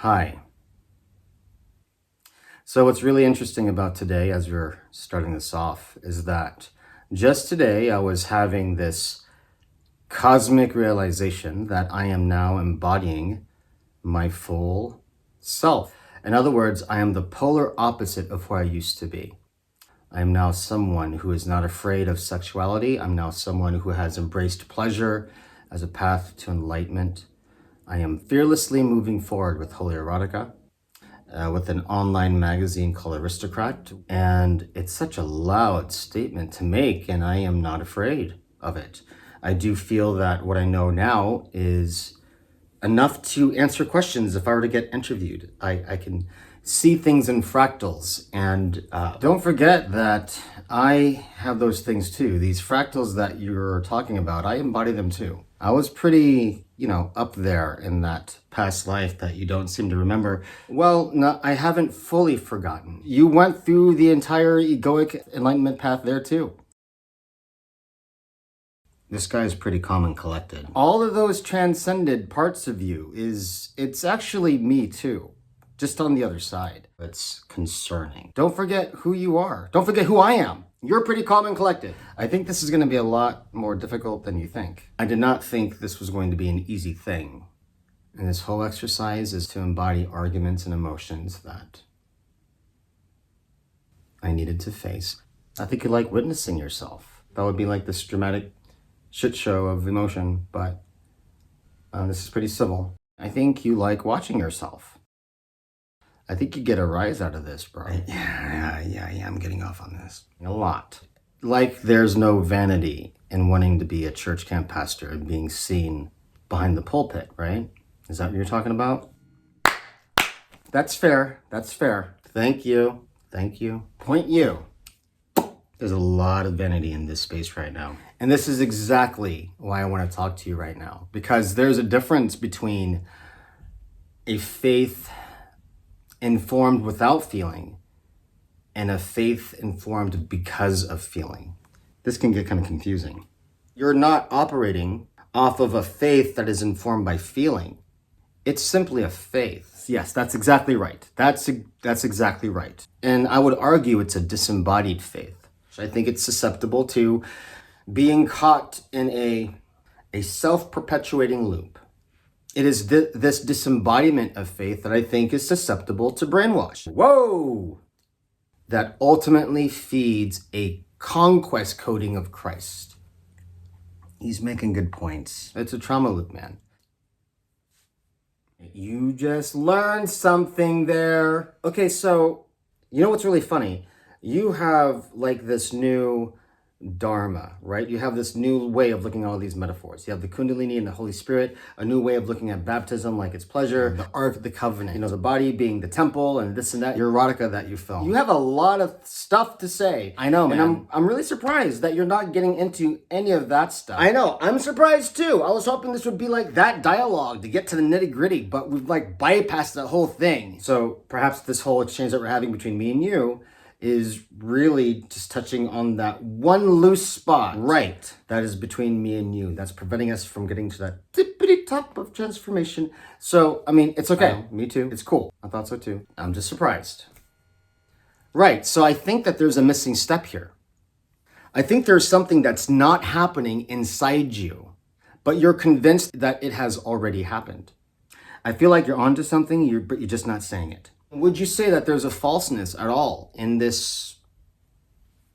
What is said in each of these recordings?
Hi. So what's really interesting about today, as we're starting this off, is that just today I was having this cosmic realization that I am now embodying my full self. In other words, I am the polar opposite of who I used to be. I am now someone who is not afraid of sexuality. I'm now someone who has embraced pleasure as a path to enlightenment. I am fearlessly moving forward with Holy Erotica, with an online magazine called Aristocrat. And it's such a loud statement to make, and I am not afraid of it. I do feel that what I know now is enough to answer questions if I were to get interviewed. I can see things in fractals, and don't forget that I have those things too. These fractals that you're talking about, I embody them too. I was pretty, up there in that past life that you don't seem to remember. Well, no, I haven't fully forgotten. You went through the entire egoic enlightenment path there too. This guy is pretty calm and collected. All of those transcended parts of you it's actually me too, just on the other side. It's concerning. Don't forget who you are. Don't forget who I am. You're pretty calm and collected. I think this is going to be a lot more difficult than you think. I did not think this was going to be an easy thing. And this whole exercise is to embody arguments and emotions that I needed to face. I think you like witnessing yourself. That would be like this dramatic shit show of emotion, but this is pretty civil. I think you like watching yourself. I think you get a rise out of this, bro. Yeah, I'm getting off on this. A lot. Like there's no vanity in wanting to be a church camp pastor and being seen behind the pulpit, right? Is that what you're talking about? That's fair. Thank you. Point you. There's a lot of vanity in this space right now. And this is exactly why I want to talk to you right now. Because there's a difference between a faith informed without feeling and a faith informed because of feeling. This can get kind of confusing. You're not operating off of a faith that is informed by feeling. It's simply a faith. Yes, that's exactly right. That's exactly right. And I would argue it's a disembodied faith. I think it's susceptible to being caught in a self-perpetuating loop. It is this disembodiment of faith that I think is susceptible to brainwash. Whoa! That ultimately feeds a conquest coding of Christ. He's making good points. It's a trauma loop, man. You just learned something there. Okay, so you know what's really funny? You have like this new Dharma, right? You have this new way of looking at all these metaphors. You have the Kundalini and the Holy Spirit, a new way of looking at baptism like it's pleasure, the Ark, the Covenant, the body being the temple and this and that, your erotica that you film. You have a lot of stuff to say. I know, man. And I'm really surprised that you're not getting into any of that stuff. I know, I'm surprised too. I was hoping this would be like that dialogue to get to the nitty gritty, but we've like bypassed the whole thing. So perhaps this whole exchange that we're having between me and you is really just touching on that one loose spot, right, that is between me and you, that's preventing us from getting to that tippity top of transformation. So, I mean, it's okay. Me too. It's cool. I thought so too. I'm just surprised. Right, so I think that there's a missing step here. I think there's something that's not happening inside you, but you're convinced that it has already happened. I feel like you're onto something, but you're just not saying it. Would you say that there's a falseness at all in this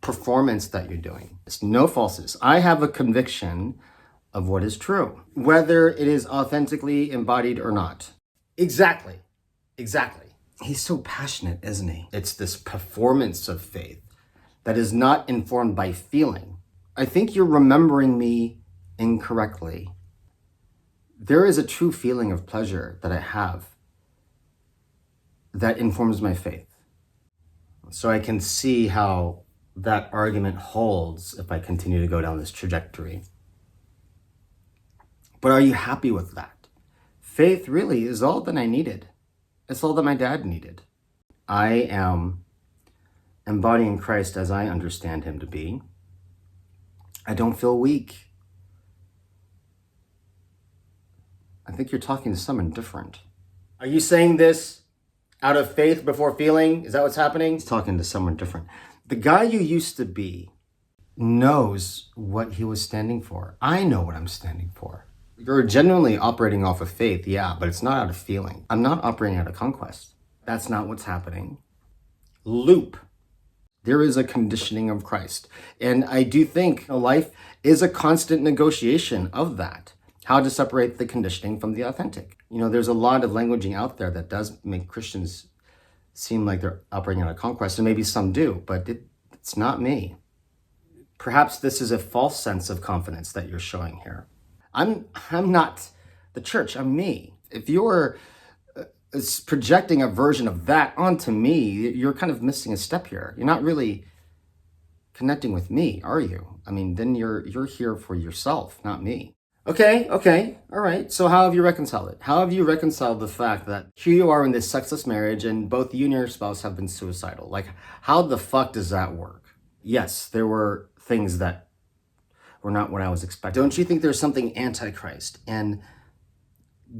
performance that you're doing? It's no falseness. I have a conviction of what is true, whether it is authentically embodied or not. Exactly. He's so passionate, isn't he? It's this performance of faith that is not informed by feeling. I think you're remembering me incorrectly. There is a true feeling of pleasure that I have that informs my faith. So I can see how that argument holds if I continue to go down this trajectory. But are you happy with that? Faith really is all that I needed. It's all that my dad needed. I am embodying Christ as I understand him to be. I don't feel weak. I think you're talking to someone different. Are you saying this out of faith before feeling? Is that what's happening? He's talking to someone different. The guy you used to be knows what he was standing for. I know what I'm standing for. You're genuinely operating off of faith, yeah, but it's not out of feeling. I'm not operating out of conquest. That's not what's happening. Loop. There is a conditioning of Christ. And I do think life is a constant negotiation of that. How to separate the conditioning from the authentic. You know, there's a lot of languaging out there that does make Christians seem like they're operating out of conquest, and maybe some do, but it's not me. Perhaps this is a false sense of confidence that you're showing here. I'm not the church, I'm me. If you're projecting a version of that onto me, you're kind of missing a step here. You're not really connecting with me, are you? I mean, then you're here for yourself, not me. Okay, all right. So how have you reconciled it? How have you reconciled the fact that here you are in this sexless marriage and both you and your spouse have been suicidal? Like, how the fuck does that work? Yes, there were things that were not what I was expecting. Don't you think there's something antichrist and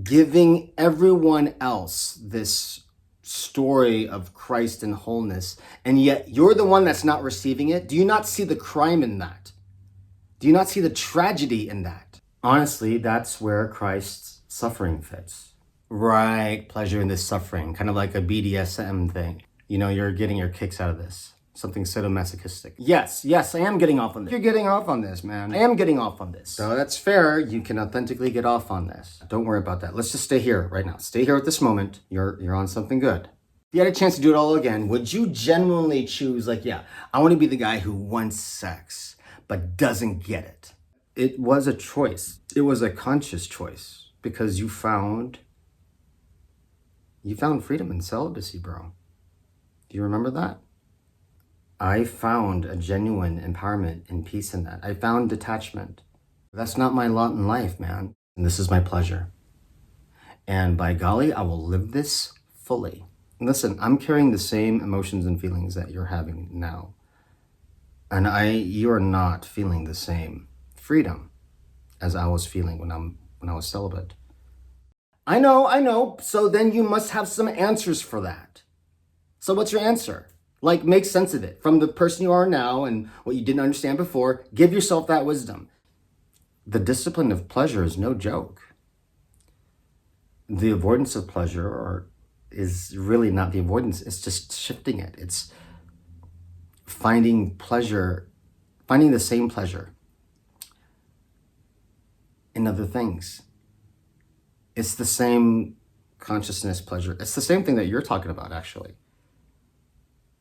giving everyone else this story of Christ and wholeness, and yet you're the one that's not receiving it? Do you not see the crime in that? Do you not see the tragedy in that? Honestly, that's where Christ's suffering fits. Right, pleasure in this suffering, kind of like a BDSM thing. You know, you're getting your kicks out of this. Something sadomasochistic. Yes, I am getting off on this. You're getting off on this, man. I am getting off on this. So that's fair. You can authentically get off on this. Don't worry about that. Let's just stay here right now. Stay here at this moment. You're on something good. If you had a chance to do it all again, would you genuinely choose, like, yeah, I want to be the guy who wants sex, but doesn't get it? It was a choice. It was a conscious choice because you found freedom in celibacy, bro. Do you remember that? I found a genuine empowerment and peace in that. I found detachment. That's not my lot in life, man. And this is my pleasure. And by golly, I will live this fully. And listen, I'm carrying the same emotions and feelings that you're having now. And you are not feeling the same freedom as I was feeling when I was celibate. I know. So then you must have some answers for that. So what's your answer? Like, make sense of it. From the person you are now and what you didn't understand before, give yourself that wisdom. The discipline of pleasure is no joke. The avoidance of pleasure is really not the avoidance. It's just shifting it. It's finding pleasure, finding the same pleasure in other things. It's the same consciousness pleasure. It's the same thing that you're talking about, actually.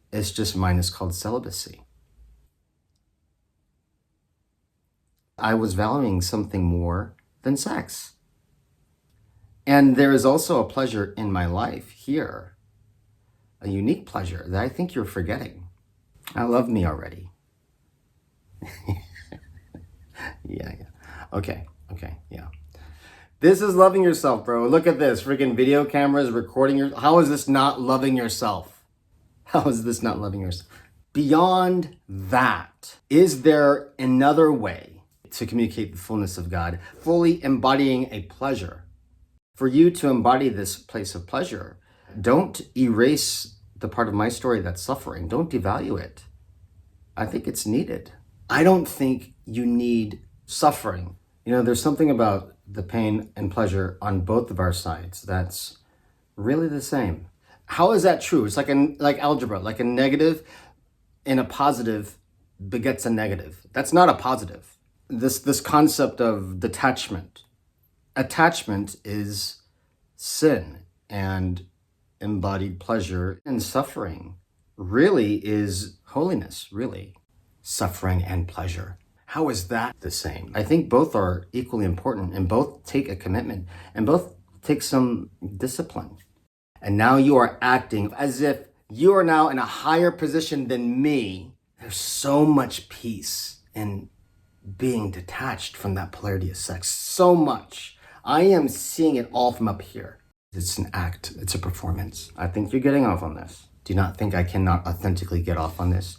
It's just mine is called celibacy. I was valuing something more than sex. And there is also a pleasure in my life here, a unique pleasure that I think you're forgetting. I love me already. Yeah. Okay, yeah. This is loving yourself, bro. Look at this, freaking video cameras recording your. How is this not loving yourself? How is this not loving yourself? Beyond that, is there another way to communicate the fullness of God, fully embodying a pleasure? For you to embody this place of pleasure, don't erase the part of my story that's suffering. Don't devalue it. I think it's needed. I don't think you need suffering. You know, there's something about the pain and pleasure on both of our sides that's really the same. How is that true? It's like algebra, like a negative and a positive begets a negative. That's not a positive. This concept of detachment. Attachment is sin, and embodied pleasure and suffering really is holiness, really. Suffering and pleasure. How is that the same? I think both are equally important and both take a commitment and both take some discipline. And now you are acting as if you are now in a higher position than me. There's so much peace in being detached from that polarity of sex. So much. I am seeing it all from up here. It's an act. It's a performance. I think you're getting off on this. Do you not think I cannot authentically get off on this?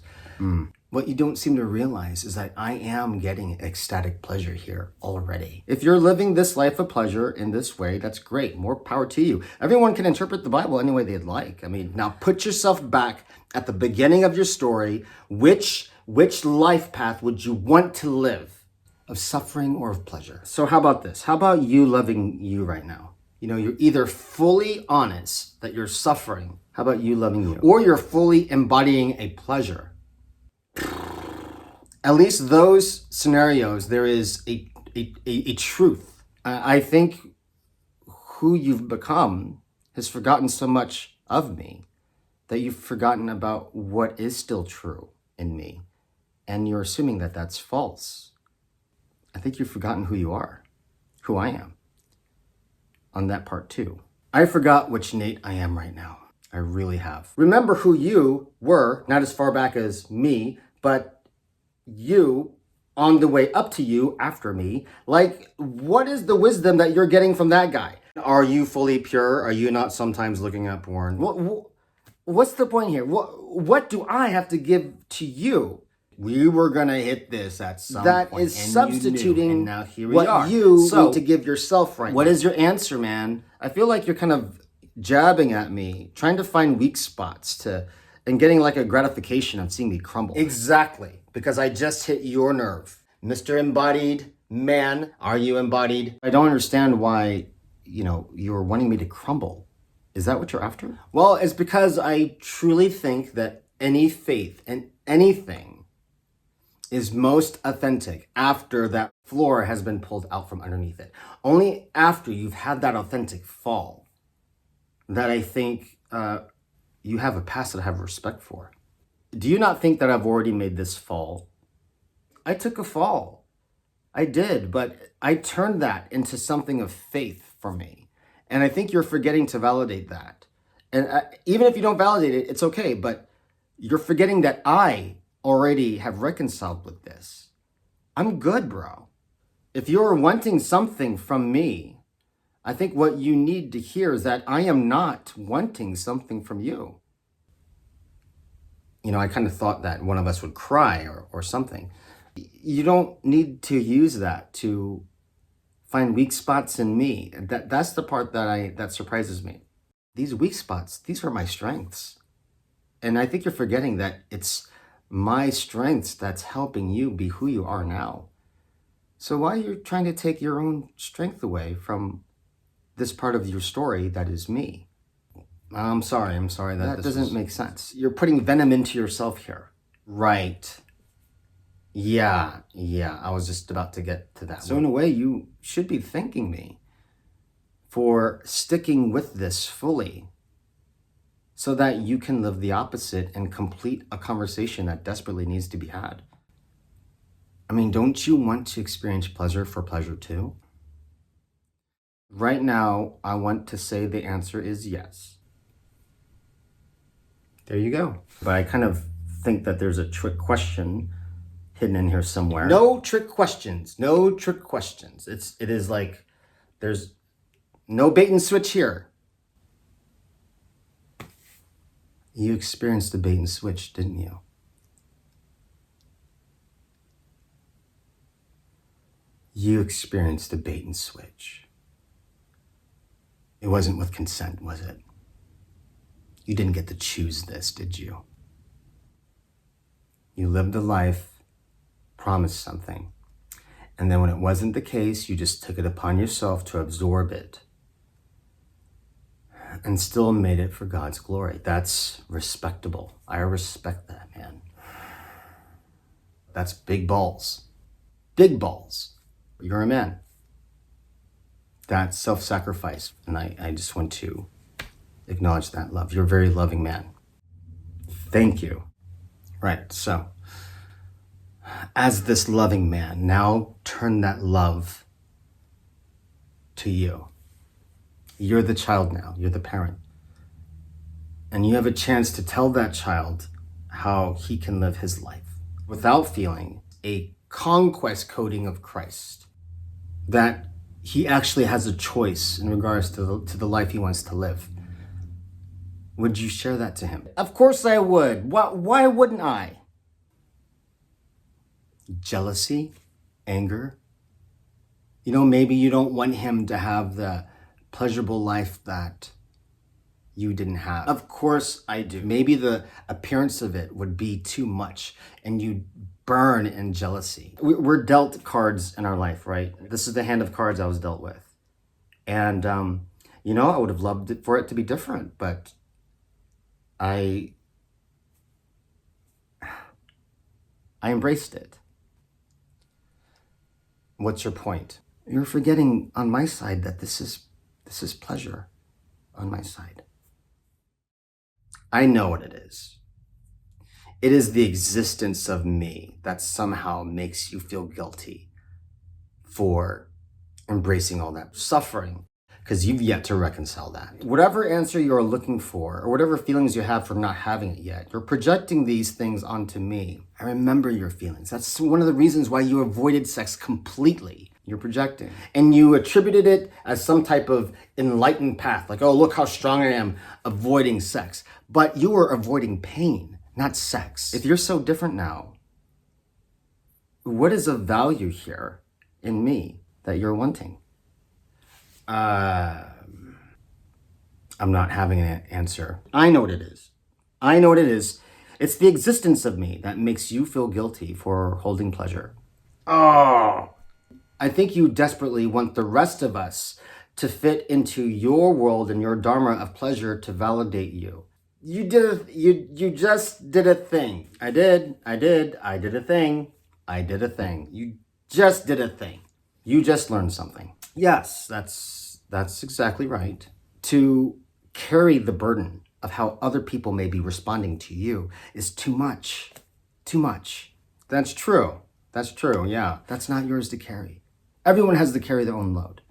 What you don't seem to realize is that I am getting ecstatic pleasure here already. If you're living this life of pleasure in this way, that's great. More power to you. Everyone can interpret the Bible any way they'd like. I mean, now put yourself back at the beginning of your story. Which life path would you want to live? Of suffering or of pleasure? So how about this? How about you loving you right now? You know, you're either fully honest that you're suffering. How about you loving you? Or you're fully embodying a pleasure. At least those scenarios, there is a truth. I think who you've become has forgotten so much of me that you've forgotten about what is still true in me. And you're assuming that that's false. I think you've forgotten who you are, who I am. On that part too. I forgot which Nate I am right now. I really have. Remember who you were, not as far back as me, but you on the way up to you after me. Like, what is the wisdom that you're getting from that guy? Are you fully pure? Are you not sometimes looking at porn? What's the point here? What do I have to give to you? We were gonna hit this at some point. That is substituting and now here we are. You need to give yourself right now. What is your answer, man? I feel like you're kind of jabbing at me, trying to find weak spots and getting like a gratification of seeing me crumble. Exactly, because I just hit your nerve. Mr. Embodied Man, are you embodied? I don't understand why, you're wanting me to crumble. Is that what you're after? Well, it's because I truly think that any faith in anything is most authentic after that floor has been pulled out from underneath it. Only after you've had that authentic fall that I think you have a past that I have respect for. Do you not think that I've already made this fall? I took a fall. I did, but I turned that into something of faith for me. And I think you're forgetting to validate that. And even if you don't validate it, it's okay, but you're forgetting that I already have reconciled with this. I'm good, bro. If you're wanting something from me, I think what you need to hear is that I am not wanting something from you. I kind of thought that one of us would cry or something. You don't need to use that to find weak spots in me. That's the part that surprises me. These weak spots, these are my strengths. And I think you're forgetting that it's my strengths that's helping you be who you are now. So why are you trying to take your own strength away from this part of your story that is me? I'm sorry that doesn't make sense. You're putting venom into yourself here. Right. Yeah, I was just about to get to that. So in a way, you should be thanking me for sticking with this fully so that you can live the opposite and complete a conversation that desperately needs to be had. I mean, don't you want to experience pleasure for pleasure too? Right now, I want to say the answer is yes. There you go. But I kind of think that there's a trick question hidden in here somewhere. No trick questions. It is like there's no bait and switch here. You experienced the bait and switch, didn't you? You experienced the bait and switch. It wasn't with consent, was it? You didn't get to choose this, did you? You lived a life, promised something, and then when it wasn't the case, you just took it upon yourself to absorb it and still made it for God's glory. That's respectable. I respect that, man. That's big balls. Big balls. You're a man. That's self-sacrifice, and I just want to acknowledge that love. You're a very loving man. Thank you. Right, so as this loving man, now turn that love to you. You're the child now, you're the parent. And you have a chance to tell that child how he can live his life without feeling a conquest coding of Christ. That he actually has a choice in regards to the life he wants to live. Would you share that to him? Of course I would. Why wouldn't I? jealousy, anger. You know, maybe you don't want him to have the pleasurable life that you didn't have. Of course I do. Maybe the appearance of it would be too much and you burn in jealousy. We're dealt cards in our life, right? This is the hand of cards I was dealt with. And, you know, I would have loved it for it to be different, but I embraced it. What's your point? You're forgetting on my side that this is pleasure on my side. I know what it is. It is the existence of me that somehow makes you feel guilty for embracing all that suffering, because you've yet to reconcile that. Whatever answer you're looking for, or whatever feelings you have for not having it yet, you're projecting these things onto me. I remember your feelings. That's one of the reasons why you avoided sex completely. You're projecting. And you attributed it as some type of enlightened path. Like, oh, look how strong I am avoiding sex. But you were avoiding pain, not sex. If you're so different now, what is of value here in me that you're wanting? I'm not having an answer. I know what it is. I know what it is. It's the existence of me that makes you feel guilty for holding pleasure. Oh, I think you desperately want the rest of us to fit into your world and your dharma of pleasure to validate you. You just did a thing. I did a thing. You just did a thing. You just learned something. Yes, that's exactly right. To carry the burden of how other people may be responding to you is too much. Too much. That's true. Yeah. That's not yours to carry. Everyone has to carry their own load.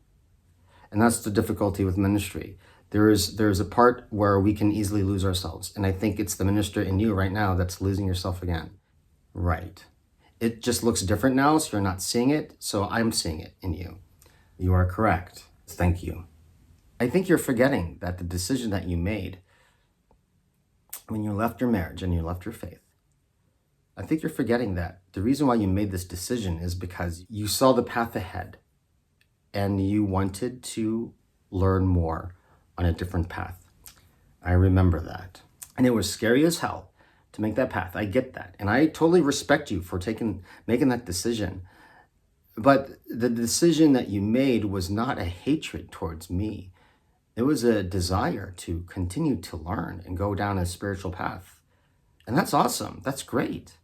And that's the difficulty with ministry. There's a part where we can easily lose ourselves. And I think it's the minister in you right now that's losing yourself again. Right. It just looks different now, so you're not seeing it. So I'm seeing it in you. You are correct. Thank you. I think you're forgetting that the decision that you made when you left your marriage and you left your faith, I think you're forgetting that the reason why you made this decision is because you saw the path ahead and you wanted to learn more on a different path. I remember that. And it was scary as hell to make that path. I get that. And I totally respect you for making that decision. But the decision that you made was not a hatred towards me. It was a desire to continue to learn and go down a spiritual path. And that's awesome. That's great.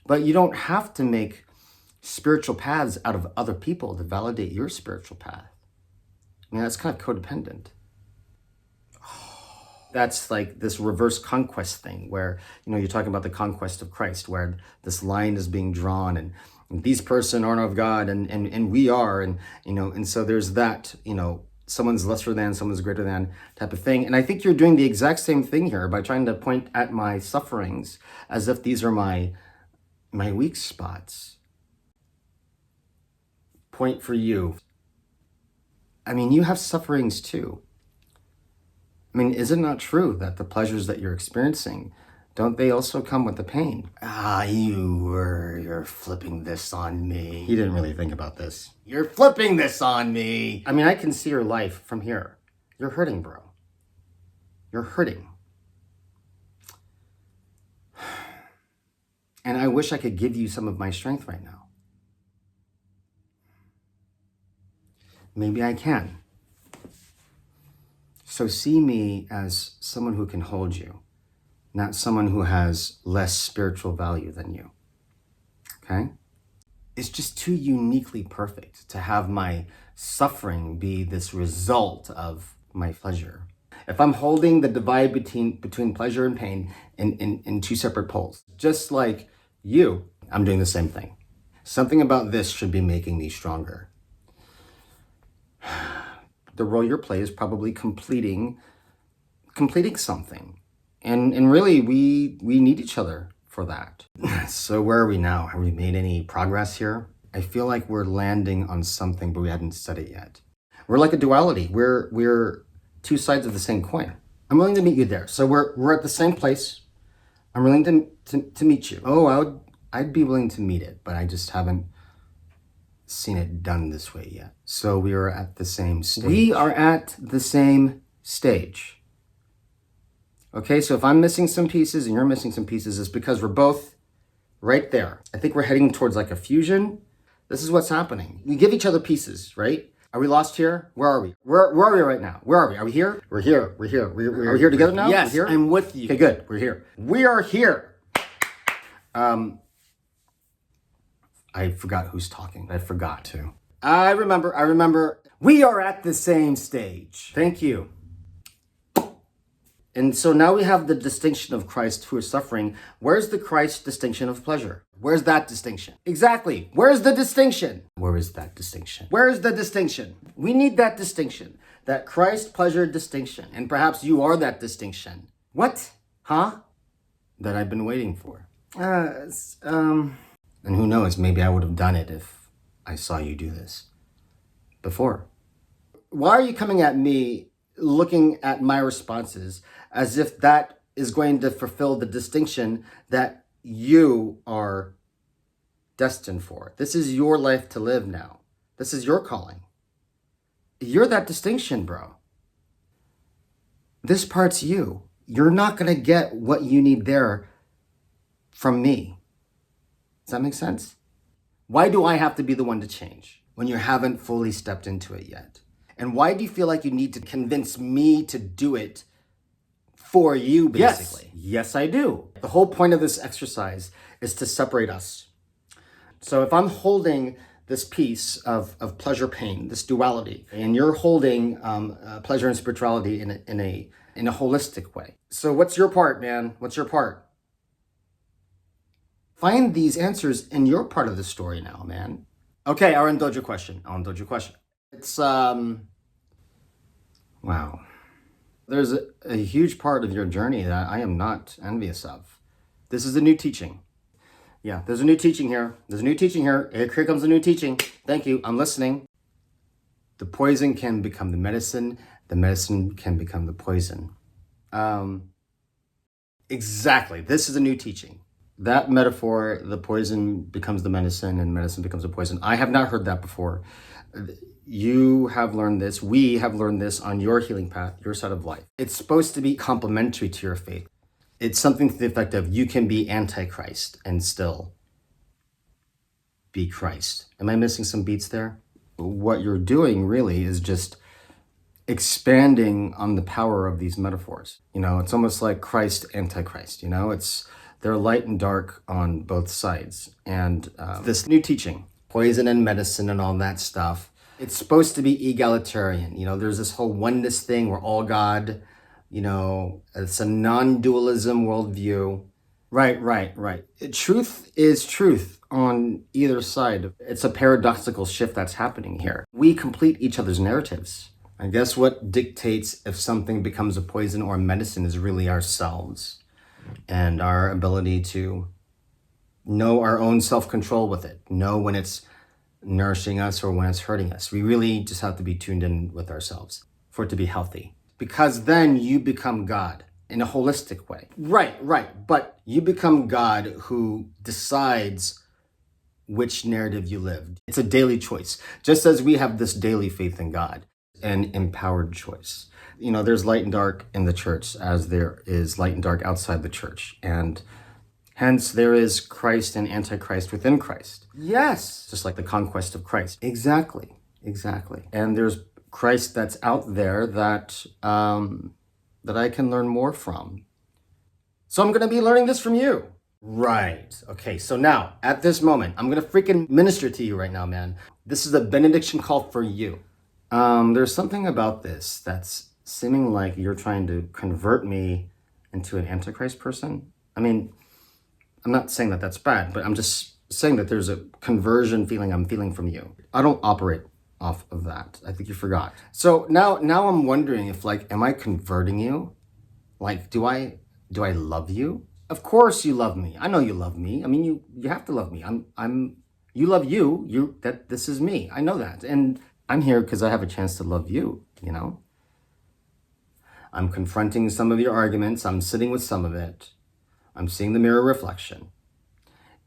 But you don't have to make spiritual paths out of other people to validate your spiritual path. I mean, that's kind of codependent. That's like this reverse conquest thing where, you're talking about the conquest of Christ, where this line is being drawn and these person aren't of God and we are. And so there's that, someone's lesser than, someone's greater than type of thing. And I think you're doing the exact same thing here by trying to point at my sufferings as if these are my weak spots. Point for you. I mean, you have sufferings too. I mean, is it not true that the pleasures that you're experiencing, don't they also come with the pain? You're flipping this on me. He didn't really think about this. You're flipping this on me. I mean, I can see your life from here. You're hurting, bro. You're hurting. And I wish I could give you some of my strength right now. Maybe I can. So see me as someone who can hold you, not someone who has less spiritual value than you. Okay? It's just too uniquely perfect to have my suffering be this result of my pleasure. If I'm holding the divide between pleasure and pain in two separate poles, just like you, I'm doing the same thing. Something about this should be making me stronger. The role you play is probably completing something. And really, we need each other for that. So where are we now? Have we made any progress here? I feel like we're landing on something, but we hadn't said it yet. We're like a duality. We're two sides of the same coin. I'm willing to meet you there. So we're at the same place. I'm willing to meet you. Oh, I'd be willing to meet it, but I just haven't seen it done this way yet. So we are at the same stage. We are at the same stage. Okay, so if I'm missing some pieces and you're missing some pieces, it's because we're both right there. I think we're heading towards like a fusion. This is what's happening. We give each other pieces, right? Are we lost here? Where are we? Where are we right now? Where are we? Are we here? We're here. We're here. Are we here together now? Yes, we're here? I'm with you. Okay, good. We're here. We are here. I forgot who's talking. I forgot to. I remember. We are at the same stage. Thank you. And so now we have the distinction of Christ who is suffering. Where's the Christ distinction of pleasure? Where's that distinction? Exactly. Where's the distinction? Where is that distinction? Where is the distinction? We need that distinction. That Christ pleasure distinction. And perhaps you are that distinction. What? Huh? That I've been waiting for. And who knows, maybe I would have done it if I saw you do this before. Why are you coming at me looking at my responses as if that is going to fulfill the distinction that you are destined for? This is your life to live now. This is your calling. You're that distinction, bro. This part's you. You're not going to get what you need there from me. Does that make sense? Why do I have to be the one to change when you haven't fully stepped into it yet? And why do you feel like you need to convince me to do it for you, basically? Yes, I do. The whole point of this exercise is to separate us. So if I'm holding this piece of pleasure, pain, this duality, and you're holding pleasure and spirituality in a holistic way. So what's your part, man? What's your part? Find these answers in your part of the story now, man. Okay, I'll indulge your question. It's, wow. There's a huge part of your journey that I am not envious of. This is a new teaching. Yeah, there's a new teaching here. Here comes a new teaching. Thank you, I'm listening. The poison can become the medicine can become the poison. Exactly, this is a new teaching. That metaphor, the poison becomes the medicine and medicine becomes a poison. I have not heard that before. You have learned this. We have learned this on your healing path, your side of life. It's supposed to be complementary to your faith. It's something to the effect of you can be anti-Christ and still be Christ. Am I missing some beats there? What you're doing really is just expanding on the power of these metaphors. You know, it's almost like Christ, anti-Christ. You know, they're light and dark on both sides. And this new teaching, poison and medicine and all that stuff, it's supposed to be egalitarian. You know, there's this whole oneness thing. We're all God. You know, it's a non-dualism worldview. Right. Truth is truth on either side. It's a paradoxical shift that's happening here. We complete each other's narratives. I guess what dictates if something becomes a poison or a medicine is really ourselves and our ability to know our own self-control with it, know when it's nourishing us or when it's hurting us. We really just have to be tuned in with ourselves for it to be healthy. Because then you become God in a holistic way. Right. But you become God who decides which narrative you live. It's a daily choice. Just as we have this daily faith in God, an empowered choice. You know, there's light and dark in the church as there is light and dark outside the church. And hence there is Christ and Antichrist within Christ. Yes. Just like the conquest of Christ. Exactly. And there's Christ that's out there that I can learn more from. So I'm going to be learning this from you. Right. Okay, so now, at this moment, I'm going to freaking minister to you right now, man. This is a benediction call for you. There's something about this that's seeming like you're trying to convert me into an Antichrist person. I mean, I'm not saying that that's bad, but I'm just saying that there's a conversion feeling I'm feeling from you. I don't operate off of that. I think you forgot. So now I'm wondering if, like, am I converting you? Like, do I love you? Of course you love me. I know you love me. I mean, you have to love me. You love you. This is me. I know that. And I'm here because I have a chance to love you, you know? I'm confronting some of your arguments. I'm sitting with some of it. I'm seeing the mirror reflection.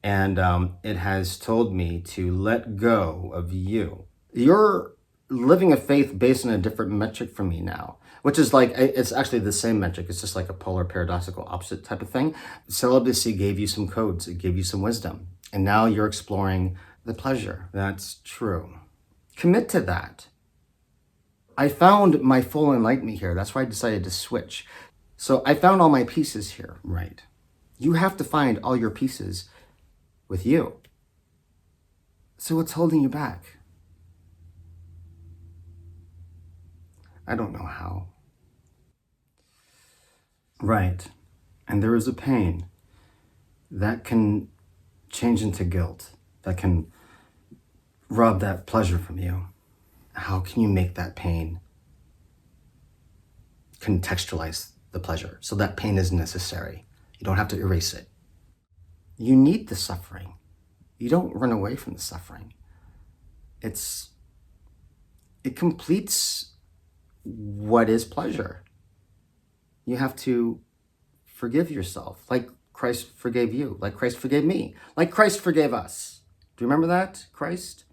And it has told me to let go of you. You're living a faith based on a different metric from me now, which is like, it's actually the same metric. It's just like a polar paradoxical opposite type of thing. Celibacy gave you some codes. It gave you some wisdom. And now you're exploring the pleasure. That's true. Commit to that. I found my full enlightenment here. That's why I decided to switch. So I found all my pieces here. Right. You have to find all your pieces with you. So what's holding you back? I don't know how. Right. And there is a pain that can change into guilt, that can rob that pleasure from you. How can you make that pain contextualize the pleasure so that pain is necessary? You don't have to erase it. You need the suffering. You don't run away from the suffering. It completes what is pleasure. You have to forgive yourself, like Christ forgave you, like Christ forgave me, like Christ forgave us. Do you remember that, Christ?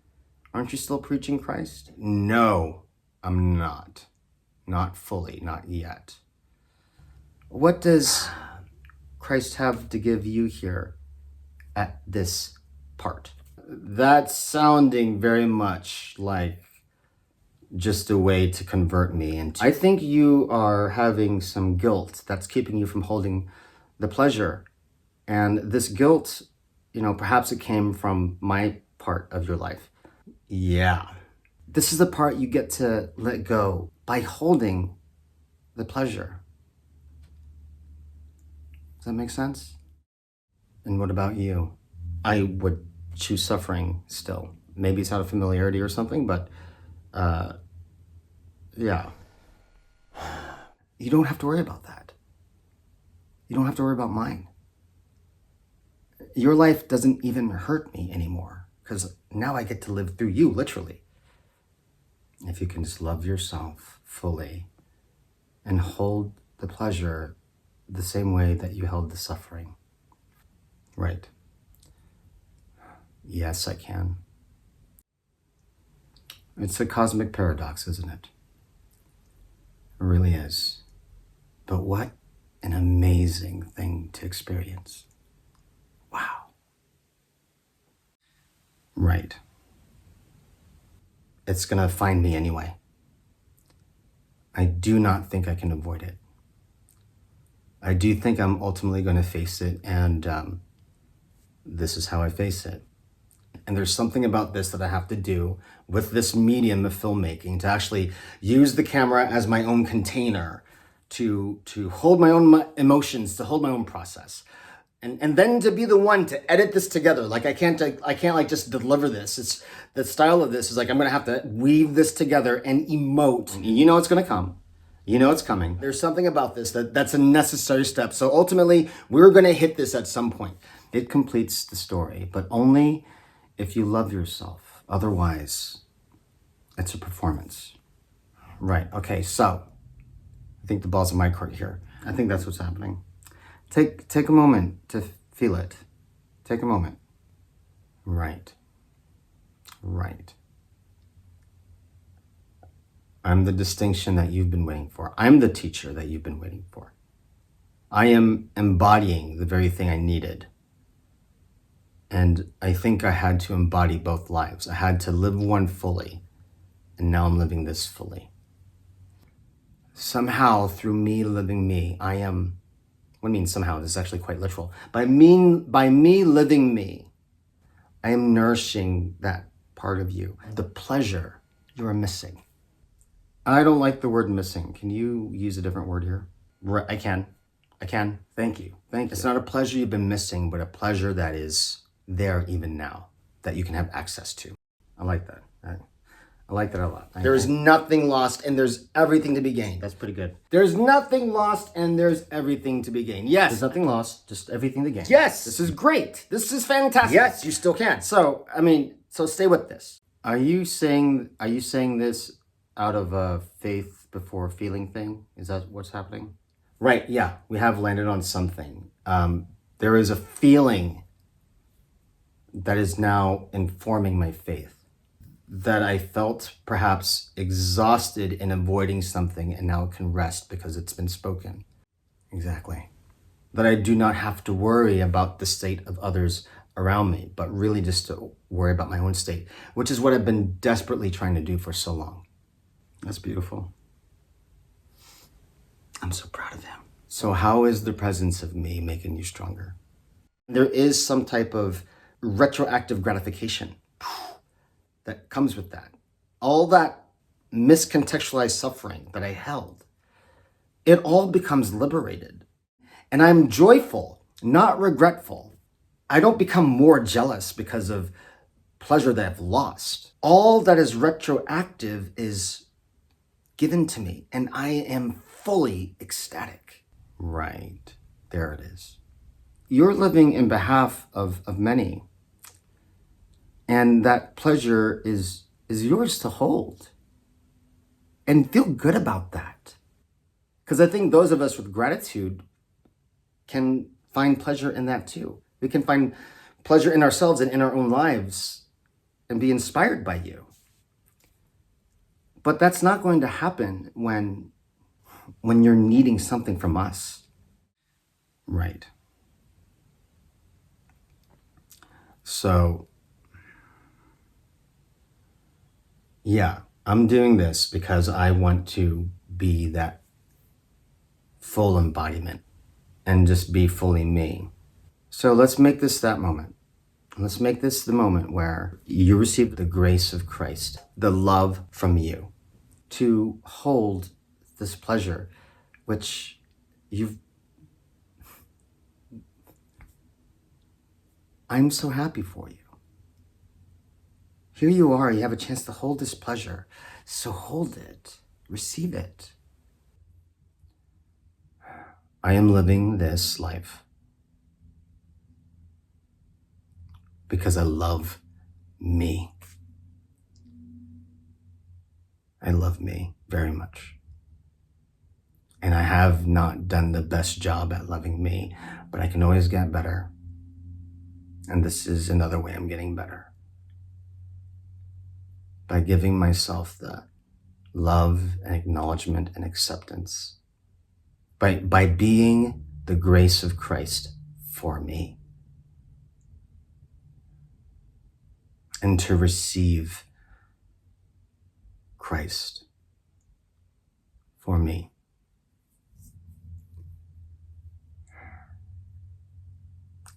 Aren't you still preaching Christ? No, I'm not. Not fully, not yet. What does Christ have to give you here at this part? That's sounding very much like just a way to convert me into. I think you are having some guilt that's keeping you from holding the pleasure. And this guilt, perhaps it came from my part of your life. Yeah. This is the part you get to let go by holding the pleasure. Does that make sense? And what about you? I would choose suffering still. Maybe it's out of familiarity or something, but yeah. You don't have to worry about that. You don't have to worry about mine. Your life doesn't even hurt me anymore because now I get to live through you, literally. If you can just love yourself fully and hold the pleasure the same way that you held the suffering. Right. Yes, I can. It's a cosmic paradox, isn't it? It really is. But what an amazing thing to experience. Wow. Right. It's gonna find me anyway. I do not think I can avoid it. I do think I'm ultimately gonna face it, and this is how I face it. And there's something about this that I have to do with this medium of filmmaking, to actually use the camera as my own container, to hold my own emotions, to hold my own process. And then to be the one to edit this together. Like I can't like just deliver this. It's the style of this is like, I'm gonna have to weave this together and emote. You know it's gonna come. You know it's coming. There's something about this that's a necessary step. So ultimately, we're gonna hit this at some point. It completes the story, but only if you love yourself. Otherwise, it's a performance. Right, okay, so I think the ball's in my court here. I think that's what's happening. Take a moment to feel it. Take a moment. Right. Right. I'm the distinction that you've been waiting for. I'm the teacher that you've been waiting for. I am embodying the very thing I needed. And I think I had to embody both lives. I had to live one fully, and now I'm living this fully. Somehow, through me living me, I am, what I mean somehow, this is actually quite literal. By me living me, I am nourishing that part of you, the pleasure you are missing. I don't like the word missing. Can you use a different word here? I can. Thank you. It's not a pleasure you've been missing, but a pleasure that is there even now, that you can have access to. I like that. I like that a lot. There is nothing lost and there's everything to be gained. That's pretty good. There's nothing lost and there's everything to be gained. Yes. There's nothing lost, just everything to gain. Yes. This is great. This is fantastic. Yes, you still can. So stay with this. Are you saying this out of a faith before feeling thing? Is that what's happening? Right, yeah. We have landed on something. There is a feeling that is now informing my faith. That I felt perhaps exhausted in avoiding something and now can rest because it's been spoken. Exactly. That I do not have to worry about the state of others around me, but really just to worry about my own state, which is what I've been desperately trying to do for so long. That's beautiful. I'm so proud of him. So how is the presence of me making you stronger? There is some type of retroactive gratification that comes with that. All that miscontextualized suffering that I held, it all becomes liberated. And I'm joyful, not regretful. I don't become more jealous because of pleasure that I've lost. All that is retroactive is given to me, and I am fully ecstatic. Right, there it is. You're living in behalf of many, and that pleasure is yours to hold. And feel good about that. Because I think those of us with gratitude can find pleasure in that too. We can find pleasure in ourselves and in our own lives and be inspired by you. But that's not going to happen when you're needing something from us. Right. So, yeah, I'm doing this because I want to be that full embodiment and just be fully me. So let's make this that moment. Let's make this the moment where you receive the grace of Christ, the love from you, to hold this pleasure, which I'm so happy for you. Here you are, you have a chance to hold this pleasure. So hold it, receive it. I am living this life because I love me. I love me very much. And I have not done the best job at loving me, but I can always get better. And this is another way I'm getting better. By giving myself the love and acknowledgement and acceptance. By being the grace of Christ for me. And to receive Christ for me.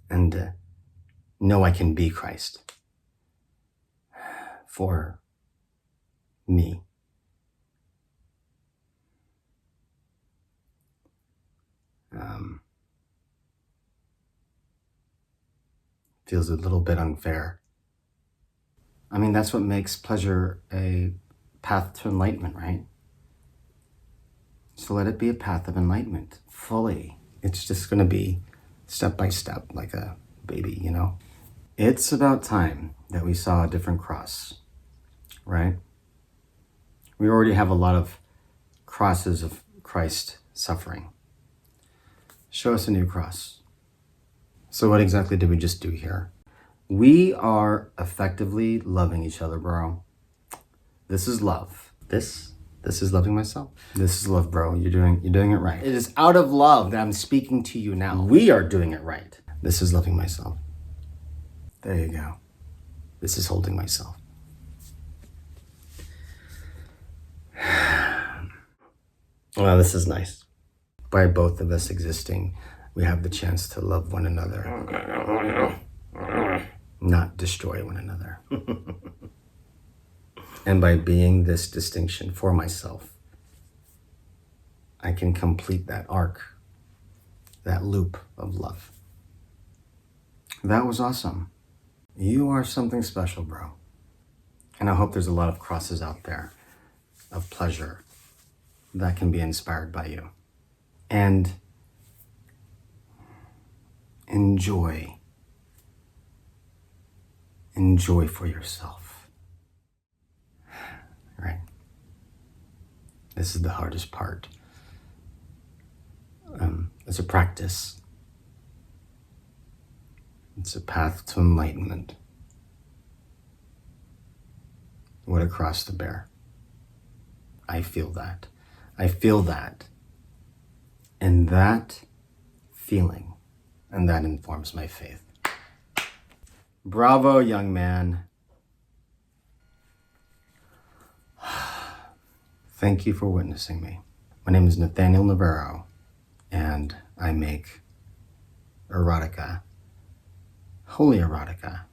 And know I can be Christ for me. Feels a little bit unfair. I mean, that's what makes pleasure a path to enlightenment, right? So let it be a path of enlightenment, fully. It's just going to be step by step, like a baby, you know? It's about time that we saw a different cross, right? We already have a lot of crosses of Christ suffering. Show us a new cross. So what exactly did we just do here? We are effectively loving each other, bro. This is love. This is loving myself. This is love, bro. You're doing it right. It is out of love that I'm speaking to you now. We are doing it right. This is loving myself. There you go. This is holding myself. Well, this is nice. By both of us existing, we have the chance to love one another, not destroy one another. And by being this distinction for myself, I can complete that arc, that loop of love. That was awesome. You are something special, bro. And I hope there's a lot of crosses out there of pleasure that can be inspired by you. And enjoy for yourself. Right? This is the hardest part. It's a practice. It's a path to enlightenment. what it costs to bear. I feel that. I feel that. And that feeling, and that informs my faith. Bravo, young man. Thank you for witnessing me. My name is Nathaniel Navarro, and I make erotica, holy erotica,